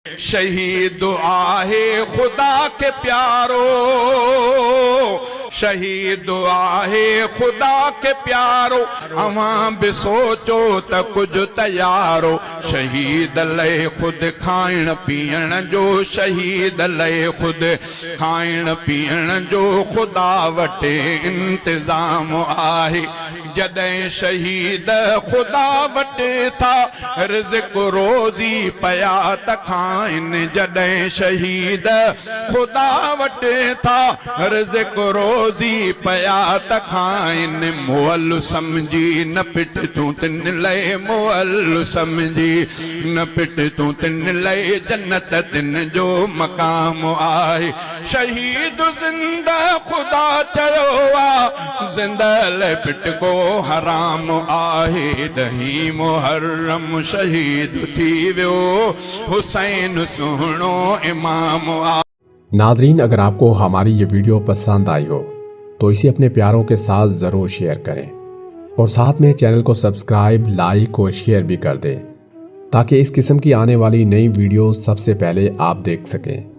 शहीद आहे खुदा के प्यारो, शहीद आहे खुदा के प्यारो, अवां भी सोचो त कुछ तैयारो। शहीद लय खुद खाइण पीअण जो, शहीद लय खुद खाइण पीअण जो खुदा वटे इंतजाम आहे। जॾहिं शहीद खुदा वटे था रिज़्क़ रोज़ी पया त खाइनि, जॾहिं शहीद खुदा वटे था रिज़्क़ रोज़ी पया त खाइनि। मुअल समझी न पिट तूं तिन लय, मुअल समझी न पिट तूं तिन लय, जन्नत तिन जो मक़ाम आहे। शहीद ज़िंदा खुदा चयो आ, ज़िंदा लय पिट को हराम आहे। ॾहीं मुहर्रम शहीद थी वियो हुसैन सुहिणो इमाम आहे। नाज़रीन, अगर आपको हमारी ये वीडियो पसंद आई हो तो इसे अपने प्यारों के साथ ज़रूर शेयर करें और साथ में चैनल को सब्सक्राइब, लाइक और शेयर भी कर दें ताकि इस किस्म की आने वाली नई वीडियो सबसे पहले आप देख सकें।